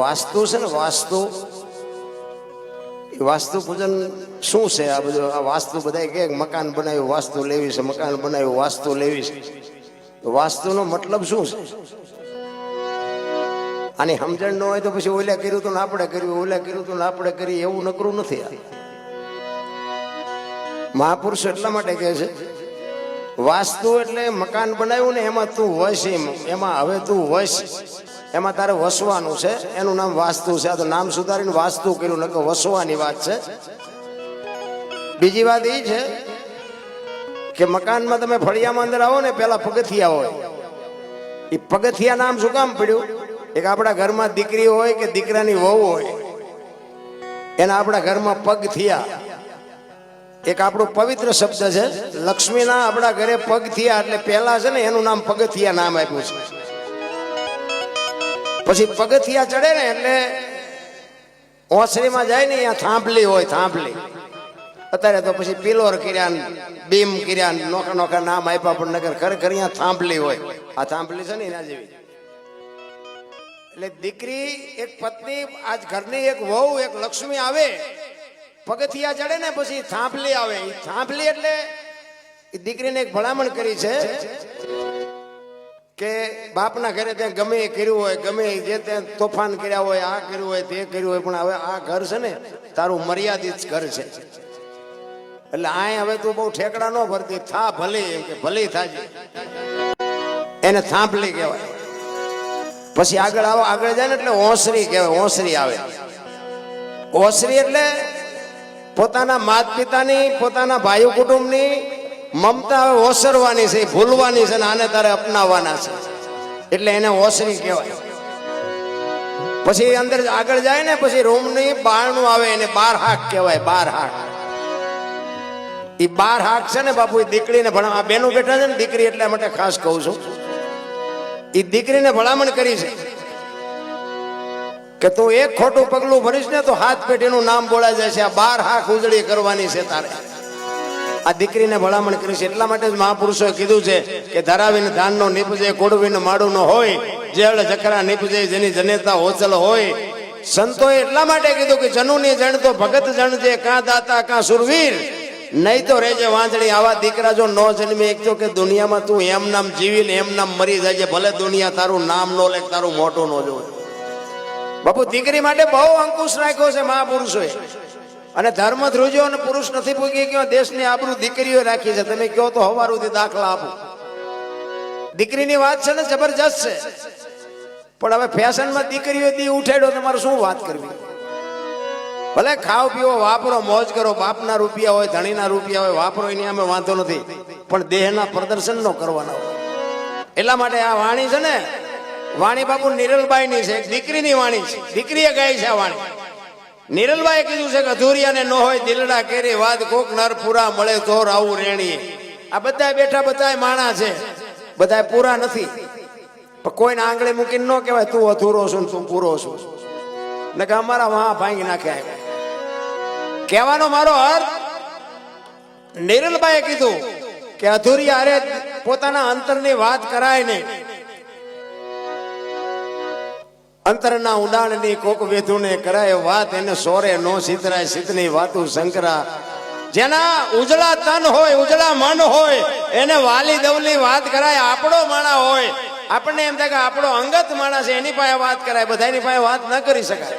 વાસ્તુ છે ને, વાસ્તુ પૂજન શું છે? આ બધું આ વાસ્તુ બધા કે મકાન બનાવ્યું વાસ્તુ લેવી છે, મકાન બનાવ્યું વાસ્તુ લેવી છે. વાસ્તુનો મતલબ શું છે? આની સમજણ ન હોય તો પછી ઓલા કર્યું તું ને આપણે કર્યું, ઓલા કર્યું તું ને આપણે કરીએ, એવું નકરું નથી. મહાપુરુષ એટલા માટે કહે છે વાસ્તુ એટલે મકાન બનાવ્યું ને એમાં તું વસ, એમાં હવે તું વસ, એમાં તારે વસવાનું છે, એનું નામ વાસ્તુ છે. આ તો નામ સુધારીને વાસ્તુ કર્યું, નકર વસવાની વાત છે. બીજી વાત એ છે કે મકાનમાં તમે ફળિયામાં અંદર આવો ને, પેલા પગથિયા હોય. એ પગથિયા નામ શું કામ પડ્યું? એક આપણા ઘરમાં દીકરી હોય કે દીકરાની વહુ હોય, એના આપણા ઘરમાં પગ થયા. એક આપણું પવિત્ર શબ્દ છે, લક્ષ્મીના આપણા ઘરે પગ થયા, એટલે પહેલા છે ને એનું નામ પગથિયા નામ આપ્યું છે. પછી પગથિયા ચડે ને એટલે ઓસરીમાં જાય ને, અહીંયા થાંભલી હોય, થાંભલી. અત્યારે તો પછી પિલોર કર્યા, બીમ કર્યા, નોખા નોખા નામ આપ્યા, પણ નગર ખરેખર અહીંયા થાંભલી હોય. આ થાંભલી છે ને એના જેવી. એટલે દીકરી, એક પત્ની, આજ ઘરની એક વહુ, એક લક્ષ્મી આવે, પગથિયા ચડે ને પછી થાંભલી આવે. થાંભલી એટલે દીકરીને એક ભલામણ કરી છે કે બાપના ઘરે ત્યાં ગમે એ કર્યું હોય, ગમે જે ત્યાં તોફાન કર્યા હોય, આ કર્યું હોય, તે કર્યું હોય, પણ હવે આ ઘર છે ને તારું મર્યાદિત ઘર છે. એટલે આ હવે તું બહુ ઠેકડા ન ભરતી, થા ભલે, એમ કે ભલે થાજે, એને થાંભલી કહેવાય. પછી આગળ આવો, આગળ જાય ને એટલે ઓસરી કહેવાય. ઓસરી આવે. ઓસરી એટલે પોતાના માત પિતાની, પોતાના ભાઈ કુટુંબની મમતા ઓસરવાની છે, ભૂલવાની છે, ને આને તારે અપનાવવાના છે, એટલે એને ઓસરી કહેવાય. પછી અંદર આગળ જાય ને પછી રૂમની બારણું આવે, એને બાર હાક કહેવાય. બાર હાક. એ બાર હાક છે ને બાપુ, એ દીકરીને ભણા, આ બેનું બેઠા છે ને દીકરી, એટલા માટે ખાસ કહું છું. એ દીકરીને ભલામણ કરી છે કે તું એક ખોટું પગલું ભરીશ ને તો હાથ પેઢીનું નામ બોલાઈ જાય છે. આ બાર હાક ઉજળી કરવાની છે તારે. આ દીકરીને ભલામણ કરી છે. એટલા માટે જ મહાપુરુષોએ કીધું છે કે ધરાવીને ધાનનો નીપજે, કોડવીને માડું ન હોય, જેળ જકરા નીપજે, જેની જનેતા ઓચલ હોય. સંતોએ એટલા માટે કીધું કે જનુની જણ તો ભગત જણજે, કાં દાતા કાં સુરવીર, નહીં તો રેજે વાંજણી. આવા દીકરા જો ન જન્મે, એક તો કે દુનિયામાં તું એમ નામ જીવીને એમ નામ મરી જાય, ભલે દુનિયા તારું નામ નો લે, તારું મોટું ન જોવે. બાપુ દીકરી માટે બહુ અંકુશ રાખ્યો છે મહાપુરુષોએ. અને ધર્મ ધ્રુજ્યો અને પુરુષ નથી પૂગી ગયો, દેશની આબરૂ દીકરીઓ રાખી છે. તમે કહો તો હવારુથી દાખલા આપો. દીકરીની વાત છે ને જબરજસ્ત છે, પણ હવે ફેશનમાં દીકરીઓ દી ઉઠાડ્યો, તમારે શું વાત કરવી? ભલે ખાઓ પીવો, વાપરો, મોજ કરો, બાપના રૂપિયા હોય, ધણીના રૂપિયા હોય, વાપરો, એની અમે વાંધો નથી, પણ દેહના પ્રદર્શન નો કરવાના હોય. એટલા માટે આ વાણી છે ને, વાણી બાપુ નિરલબાઈ ની છે, દીકરીની વાણી છે. દીકરીએ ગાઈ છે આ વાણી. નિરલબાઈએ કીધું છે કે અધૂરિયાને ન હોય દિલડા કેરી, વાદ કોક નર પૂરા મળે તો રાવું રેણીએ. આ બધા બેઠા બધા માણા છે, બધા પૂરા નથી, પણ કોઈને આંગળી મૂકીને ન કહેવાય તું અધૂરો છું તું પૂરો છું, ને કે અમારા વાહ ભાંગી નાખ્યા. કહેવાનો મારો અર્થ, નિરલબાઈએ કીધું કે અધૂરિયા અરે પોતાના અંતરની વાત કરાય નહીં. અંતરના ઊંડાણની કોક વેધુને કરાય વાત, એને સોરે નો સિતરાય, સિતની વાતું શંકરા. જેના ઉજળા તન હોય, ઉજળા મન હોય, એને વાલી દવલી વાત કરાય. આપણો માણા હોય, આપણને એમ થાય કે આપણો અંગત માણસ છે, એની પાસે વાત કરાય, બધાની પાસે વાત ન કરી શકાય.